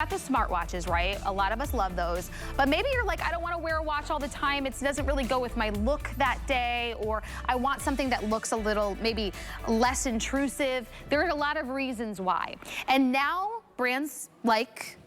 Got the smartwatches, right? A lot of us love those, but maybe you're like, I don't want to wear a watch all the time. It doesn't really go with my look that day, or I want something that looks a little maybe less intrusive. There are a lot of reasons why. And now brands like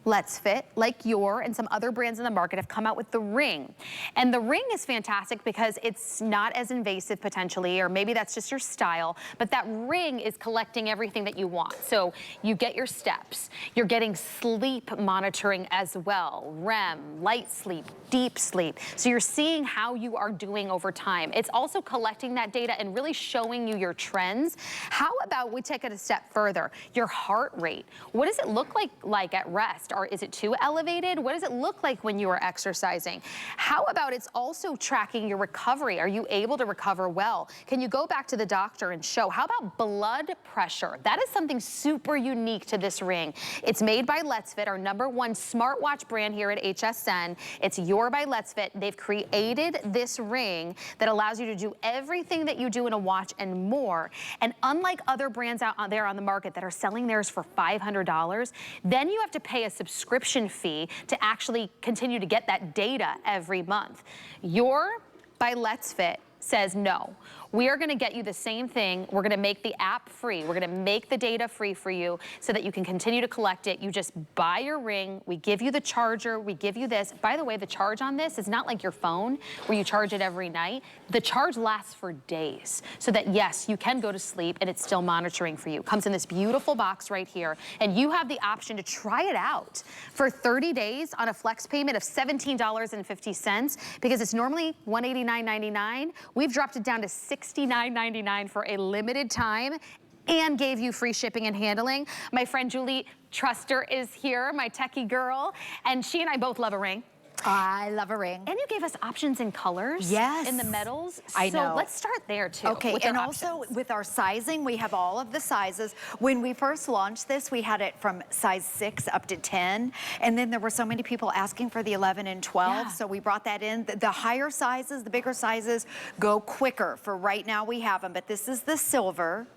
Letsfit, like YoR, and some other brands in the market have come out with the Ring. And the Ring is fantastic because it's not as invasive potentially, or maybe that's just your style, but that Ring is collecting everything that you want. So you get your steps, you're getting sleep monitoring as well, REM, light sleep, deep sleep. So you're seeing how you are doing over time. It's also collecting that data and really showing you your trends. How about we take it a step further? Your heart rate. What does it look like at rest? Or is it too elevated? What does it look like when you are exercising? How about it's also tracking your recovery? Are you able to recover well? Can you go back to the doctor and show? How about blood pressure? That is something super unique to this Ring. It's made by Letsfit, our #1 smartwatch brand here at HSN. It's YoR by Letsfit. They've created this Ring that allows you to do everything that you do in a watch and more. And unlike other brands out there on the market that are selling theirs for $500, then you have to pay a subscription fee to actually continue to get that data every month. YoR by Letsfit says no. We are gonna get you the same thing. We're gonna make the app free. We're gonna make the data free for you so that you can continue to collect it. You just buy your Ring, we give you the charger, we give you this. By the way, the charge on this is not like your phone where you charge it every night. The charge lasts for days so that yes, you can go to sleep and it's still monitoring for you. Comes in this beautiful box right here, and you have the option to try it out for 30 days on a flex payment of $17.50 because it's normally $189.99. We've dropped it down to $69.99 for a limited time and gave you free shipping and handling. My friend Julie Truster is here, my techie girl, and she and I both love a Ring. I love a Ring. And you gave us options in colors. Yes. In the metals. I know. So let's start there too. Okay, and also with our sizing, we have all of the sizes. When we first launched this, we had it from size 6 up to 10. And then there were so many people asking for the 11 and 12. Yeah. So we brought that in. The higher sizes, the bigger sizes go quicker. For right now we have them, but this is the silver.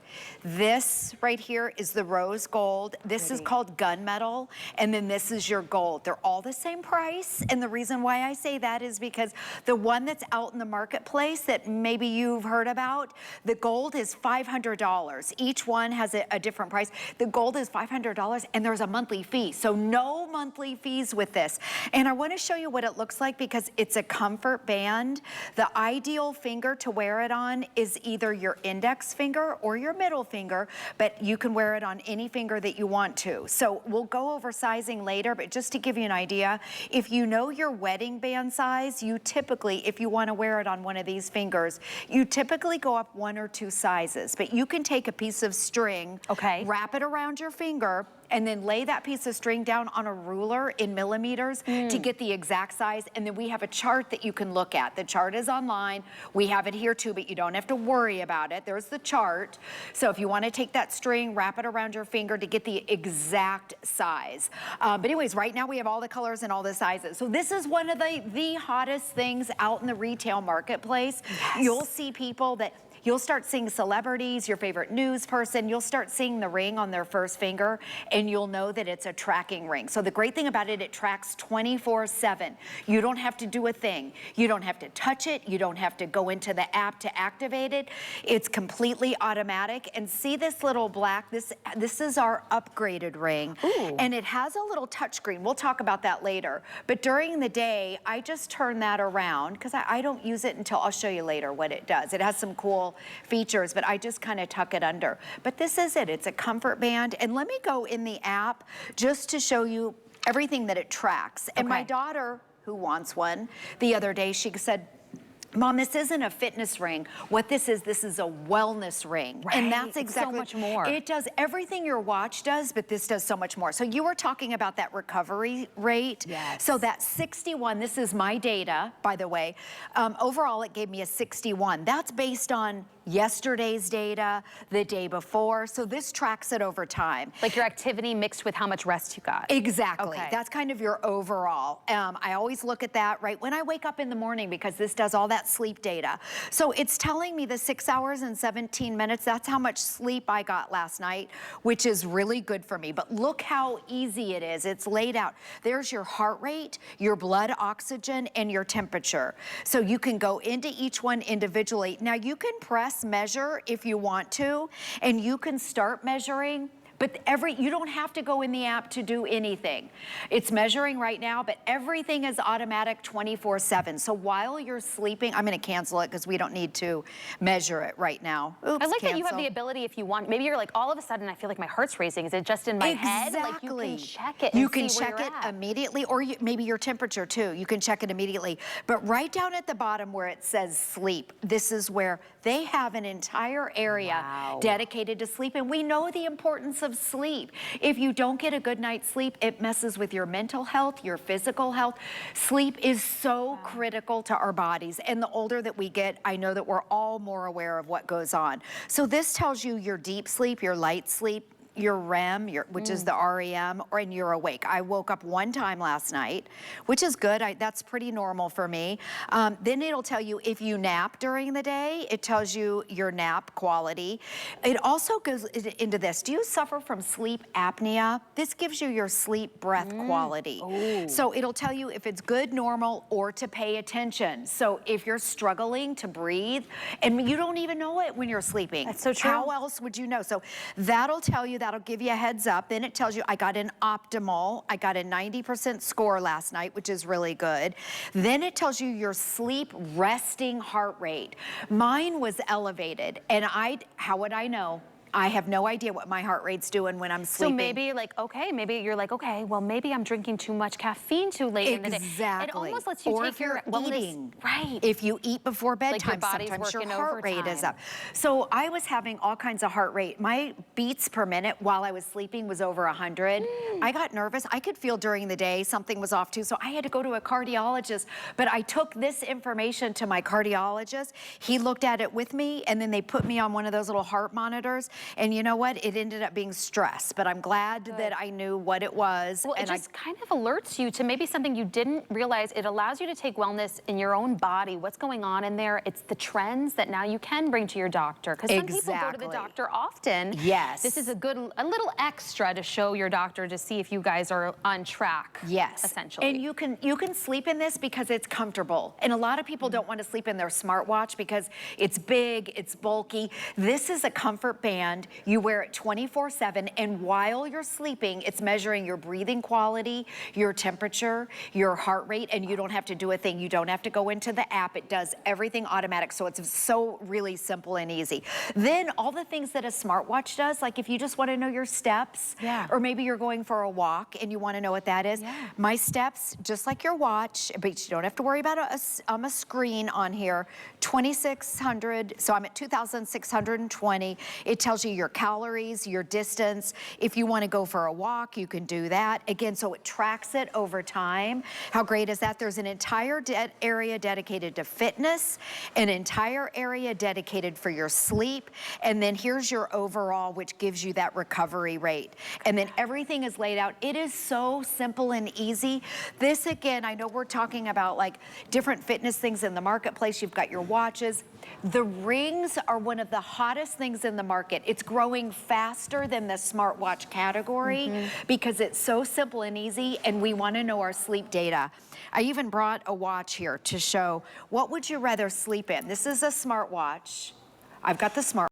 This right here is the rose gold. This is called gunmetal, and then this is your gold. They're all the same price, and the reason why I say that is because the one that's out in the marketplace that maybe you've heard about, the gold is $500. Each one has a different price. The gold is $500, and there's a monthly fee, so no monthly fees with this. And I want to show you what it looks like because it's a comfort band. The ideal finger to wear it on is either your index finger or your middle finger, but you can wear it on any finger that you want to. So we'll go over sizing later, but just to give you an idea, if you know your wedding band size, you typically, if you want to wear it on one of these fingers, you typically go up 1 or 2 sizes, but you can take a piece of string, wrap it around your finger, and then lay that piece of string down on a ruler in millimeters to get the exact size. And then we have a chart that you can look at. The chart is online. We have it here too, but you don't have to worry about it. There's the chart. So if you want to take that string, wrap it around your finger to get the exact size. But anyways, right now we have all the colors and all the sizes. So this is one of the hottest things out in the retail marketplace. Yes. You'll see people that you'll start seeing celebrities, your favorite news person, you'll start seeing the Ring on their first finger, and you'll know that it's a tracking Ring. So the great thing about it, it tracks 24/7. You don't have to do a thing. You don't have to touch it. You don't have to go into the app to activate it. It's completely automatic. And see this little black, this is our upgraded Ring. Ooh. And it has a little touchscreen. We'll talk about that later. But during the day, I just turn that around because I don't use it until, I'll show you later what it does. It has some cool features, but I just kind of tuck it under. But this is it. It's a comfort band. And let me go in the app just to show you everything that it tracks. And my daughter, who wants one, the other day, she said, Mom, this isn't a fitness ring. What this is a wellness ring. Right. And that's exactly so much more. It does everything your watch does, but this does so much more. So you were talking about that recovery rate. Yes. So that 61, this is my data, by the way. Overall, it gave me a 61. That's based on yesterday's data, the day before. So this tracks it over time. Like your activity mixed with how much rest you got. Exactly. Okay. That's kind of your overall. I always look at that right when I wake up in the morning because this does all that sleep data. So it's telling me the 6 hours and 17 minutes, that's how much sleep I got last night, which is really good for me. But look how easy it is. It's laid out. There's your heart rate, your blood oxygen, and your temperature. So you can go into each one individually. Now you can press measure if you want to, and you can start measuring. But you don't have to go in the app to do anything. It's measuring right now, but everything is automatic 24/7. So while you're sleeping, I'm gonna cancel it because we don't need to measure it right now. Oops, I like cancel. that you have the ability if you want. Maybe you're like, all of a sudden I feel like my heart's racing. Is it just in my head? Like you can check it and You can see where check you're it at. immediately, or maybe your temperature too. You can check it immediately. But right down at the bottom where it says sleep, this is where they have an entire area dedicated to sleep. And we know the importance of sleep. If you don't get a good night's sleep, it messes with your mental health, your physical health. Sleep is so critical to our bodies. And the older that we get, I know that we're all more aware of what goes on. So this tells you your deep sleep, your light sleep, your REM, which is the REM, and you're awake. I woke up one time last night, which is good. That's pretty normal for me. Then it'll tell you if you nap during the day, it tells you your nap quality. It also goes into this. Do you suffer from sleep apnea? This gives you your sleep breath quality. So it'll tell you if it's good, normal, or to pay attention. So if you're struggling to breathe, and you don't even know it when you're sleeping. That's so true. How else would you know? So that'll tell you, that'll give you a heads up. Then it tells you I got an optimal. I got a 90% score last night, which is really good. Then it tells you your sleep resting heart rate. Mine was elevated, and how would I know? I have no idea what my heart rate's doing when I'm sleeping. So maybe maybe you're like, okay, well maybe I'm drinking too much caffeine too late in the day. Exactly. It almost lets you take your eating. Right. If you eat before bedtime, body's sometimes your working heart rate is overtime. up. So I was having all kinds of heart rate. My beats per minute while I was sleeping was over 100. I got nervous. I could feel during the day something was off too, so I had to go to a cardiologist. But I took this information to my cardiologist. He looked at it with me, and then they put me on one of those little heart monitors. And you know what? It ended up being stress, but I'm glad that I knew what it was. Well, it just kind of alerts you to maybe something you didn't realize. It allows you to take wellness in your own body, what's going on in there. It's the trends that now you can bring to your doctor. Because some people go to the doctor often. Yes. This is a little extra to show your doctor to see if you guys are on track. Yes. Essentially. And you can sleep in this because it's comfortable. And a lot of people don't want to sleep in their smartwatch because it's big, it's bulky. This is a comfort band. You wear it 24/7, and while you're sleeping, it's measuring your breathing quality, your temperature, your heart rate, and you don't have to do a thing. You don't have to go into the app. It does everything automatic, so it's so really simple and easy. Then all the things that a smartwatch does, like if you just want to know your steps, or maybe you're going for a walk and you want to know what that is. My steps, just like your watch, but you don't have to worry about a screen on here, 2,600, so I'm at 2,620. It tells you your calories, your distance. If you want to go for a walk, you can do that. Again, so it tracks it over time. How great is that? There's an entire area dedicated to fitness, an entire area dedicated for your sleep, and then here's your overall, which gives you that recovery rate. And then everything is laid out. It is so simple and easy. This, again, I know we're talking about like different fitness things in the marketplace. You've got your watches. The rings are one of the hottest things in the market. It's growing faster than the smartwatch category because it's so simple and easy, and we want to know our sleep data. I even brought a watch here to show what would you rather sleep in. This is a smartwatch. I've got the smart